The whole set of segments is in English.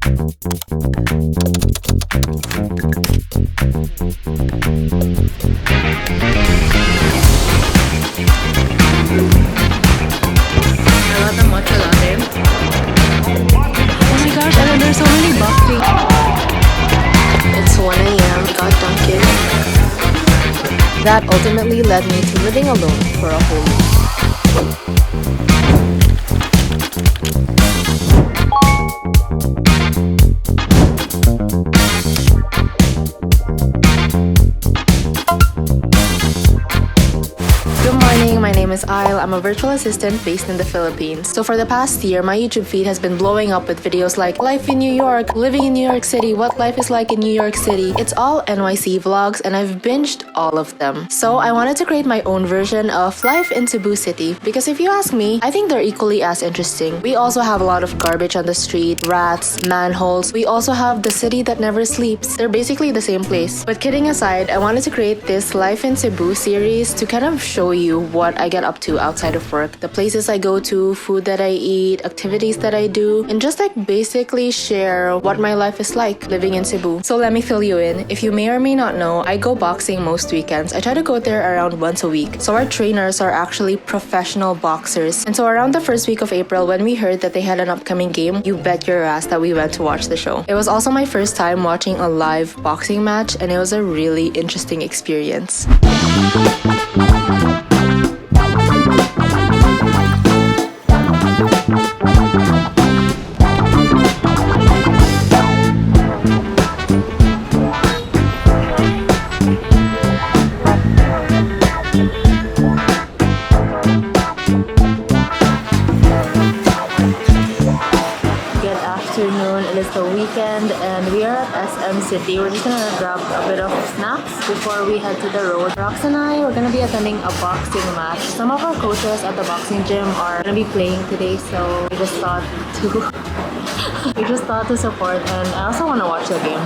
That ultimately led me to living alone for a whole week. Good morning, my name is Isle. I'm a virtual assistant based in the Philippines. So for the past year, my YouTube feed has been blowing up with videos like life in New York, living in New York City, what life is like in New York City. It's all NYC vlogs and I've binged all of them. So I wanted to create my own version of life in Cebu City because if you ask me, I think they're equally as interesting. We also have a lot of garbage on the street, rats, manholes. We also have the city that never sleeps. They're basically the same place. But kidding aside, I wanted to create this Life in Cebu series to kind of show you what I get up to outside of work, the places I go to, food that I eat, activities that I do, and just like basically share what my life is like living in Cebu. So let me fill you in. If you may or may not know, I go boxing most weekends. I try to go there around once a week. So our trainers are actually professional boxers. And so around the first week of April, when we heard that they had an upcoming game, you bet your ass that we went to watch the show. It was also my first time watching a live boxing match, and it was a really interesting experience. It is the weekend and we are at SM City. We're just gonna grab a bit of snacks before we head to the road. Rox and I were gonna be attending a boxing match. Some of our coaches at the boxing gym are gonna be playing today, so we just thought to support, and I also want to watch the game.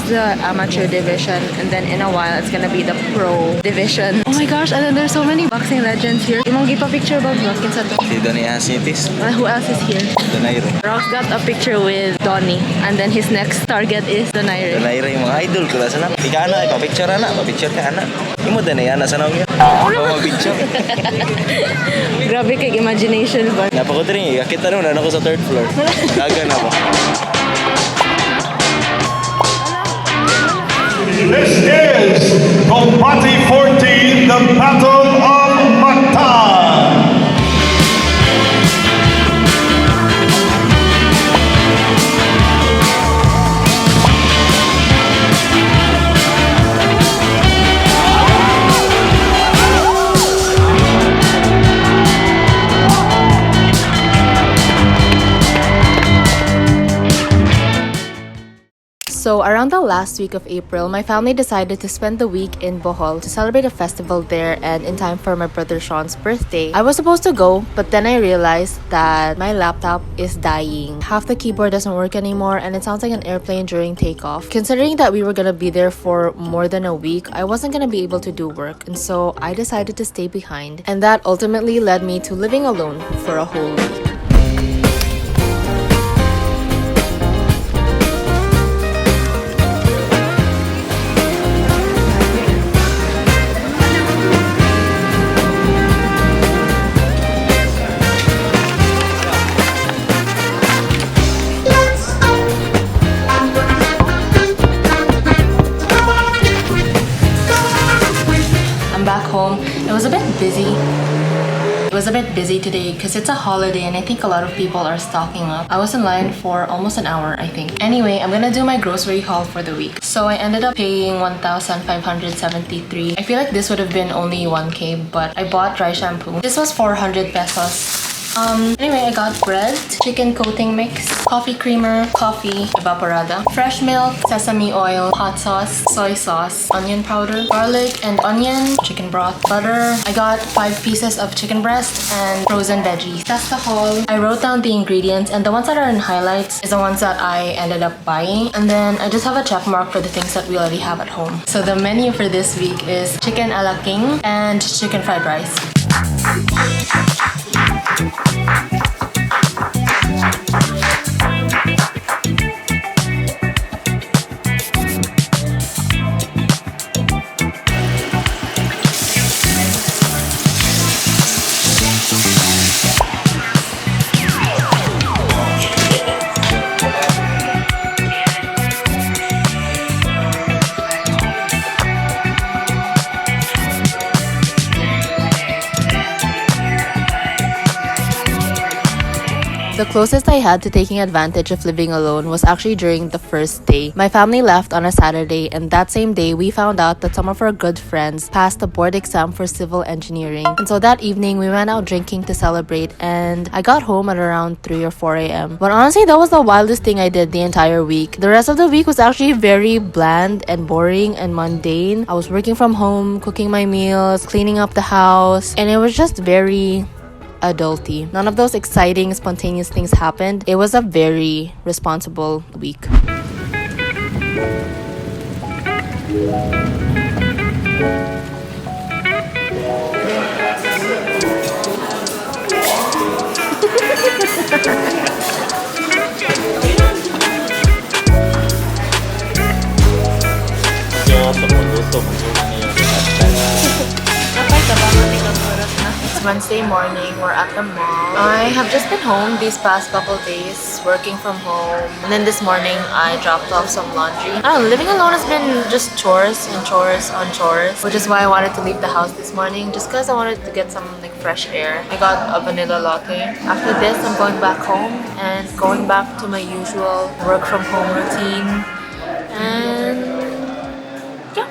The amateur division, and then in a while it's gonna be the pro division. Oh my gosh, and then there's so many boxing legends here. Imong gipa picture about Rocky Sato. Si Donnie Asitis. Who else is here? Donairo. Rox got a picture with Donnie, and then his next target is Donairo. Donairo yung mga idol ko sana. Ika na, pa-picture na, pa-picture ka na. Imo Donnie ana sa naong yun. Ano picture? Grabe kay imagination ba? Napakotring, kita naman ako sa third floor. Gagan ako. This is Combati 14, the Battle of Mactan. So around the last week of April, my family decided to spend the week in Bohol to celebrate a festival there, and in time for my brother Sean's birthday. I was supposed to go, but then I realized that my laptop is dying. Half the keyboard doesn't work anymore and it sounds like an airplane during takeoff. Considering that we were gonna be there for more than a week, I wasn't gonna be able to do work, and so I decided to stay behind, and that ultimately led me to living alone for a whole week. Home. It was a bit busy. It was a bit busy today because it's a holiday and I think a lot of people are stocking up. I was in line for almost an hour, I think. Anyway, I'm gonna do my grocery haul for the week. So I ended up paying 1,573. I feel like this would have been only 1K, but I bought dry shampoo. This was 400 pesos. Anyway, I got bread, chicken coating mix, coffee creamer, coffee, evaporada, fresh milk, sesame oil, hot sauce, soy sauce, onion powder, garlic and onion, chicken broth, butter. I got 5 pieces of chicken breast and frozen veggies. That's the haul. I wrote down the ingredients, and the ones that are in highlights is the ones that I ended up buying. And then I just have a check mark for the things that we already have at home. So the menu for this week is chicken a la king and chicken fried rice. The closest I had to taking advantage of living alone was actually during the first day. My family left on a Saturday, and that same day we found out that some of our good friends passed the board exam for civil engineering. And so that evening we went out drinking to celebrate, and I got home at around 3 or 4 a.m. But honestly, that was the wildest thing I did the entire week. The rest of the week was actually very bland and boring and mundane. I was working from home, cooking my meals, cleaning up the house, and it was just very adulty. None of those exciting, spontaneous things happened. It was a very responsible week. It's Wednesday morning, we're at the mall. I have just been home these past couple days, working from home. And then this morning, I dropped off some laundry. I don't know, living alone has been just chores and chores on chores, which is why I wanted to leave the house this morning, just because I wanted to get some like fresh air. I got a vanilla latte. After this, I'm going back home and going back to my usual work from home routine. And yeah.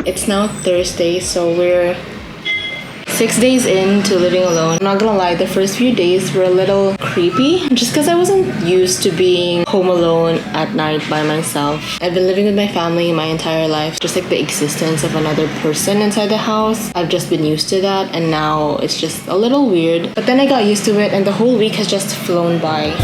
It's now Thursday, so we're 6 days into living alone. I'm not gonna lie, the first few days were a little creepy just because I wasn't used to being home alone at night by myself. I've been living with my family my entire life, just like the existence of another person inside the house. I've just been used to that, and now it's just a little weird. But then I got used to it, and the whole week has just flown by.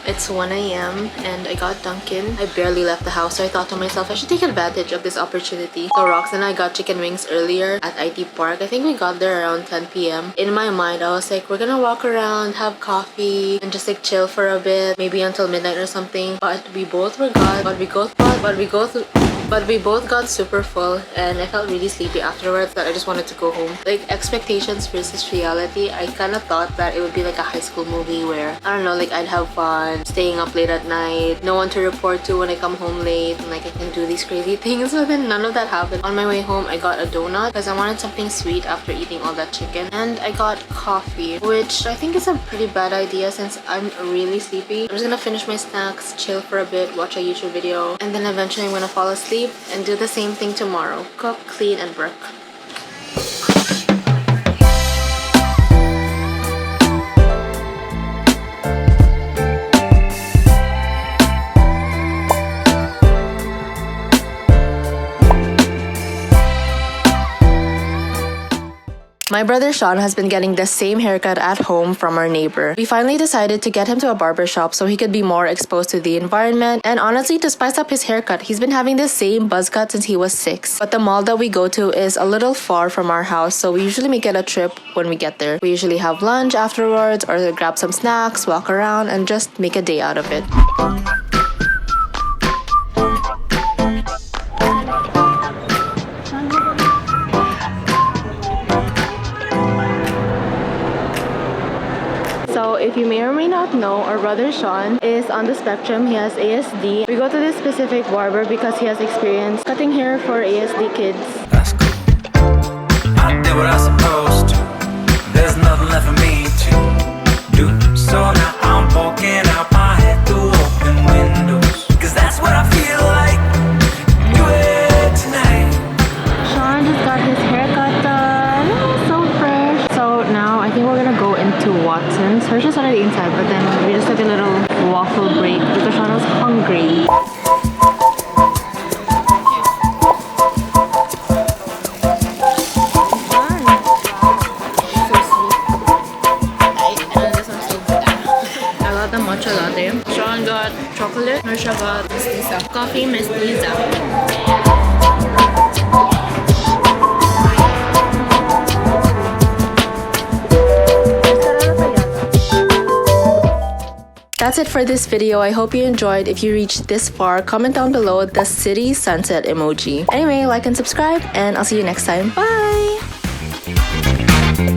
It's 1 a.m. and I got Dunkin'. I barely left the house, so I thought to myself I should take advantage of this opportunity. So Rox and I got chicken wings earlier at IT Park. I think we got there around 10 p.m. In my mind, I was like, we're gonna walk around, have coffee, and just like chill for a bit, maybe until midnight or something. But we both got super full, and I felt really sleepy afterwards that I just wanted to go home. Like, expectations versus reality, I kind of thought that it would be like a high school movie where, I don't know, like I'd have fun, staying up late at night, no one to report to when I come home late, and like I can do these crazy things. But then none of that happened. On my way home, I got a donut because I wanted something sweet after eating all that chicken, and I got coffee, which I think is a pretty bad idea since I'm really sleepy. I'm just gonna finish my snacks, chill for a bit, watch a YouTube video, and then eventually I'm gonna fall asleep and do the same thing tomorrow. Cook, clean, and work. My brother Sean has been getting the same haircut at home from our neighbor. We finally decided to get him to a barber shop so he could be more exposed to the environment, and honestly, to spice up his haircut, he's been having the same buzz cut since he was 6. But the mall that we go to is a little far from our house, so we usually make it a trip when we get there. We usually have lunch afterwards or grab some snacks, walk around, and just make a day out of it. So if you may or may not know, our brother Sean is on the spectrum. He has ASD. We go to this specific barber because he has experience cutting hair for ASD kids. That's cool. I did what I supposed to. There's nothing left for me to do. So now I'm poking out my head through open windows. Cause that's what I feel like. Do it tonight. Sean just got his haircut done. So fresh. So now I think we're gonna go into Watson's. We're just already inside, but then we just took a little waffle break because Sean was hungry. I got the matcha latte. Sean got chocolate. Marsha got coffee mestiza. That's it for this video. I hope you enjoyed. If you reached this far, comment down below the city sunset emoji. Anyway, like and subscribe, and I'll see you next time. Bye!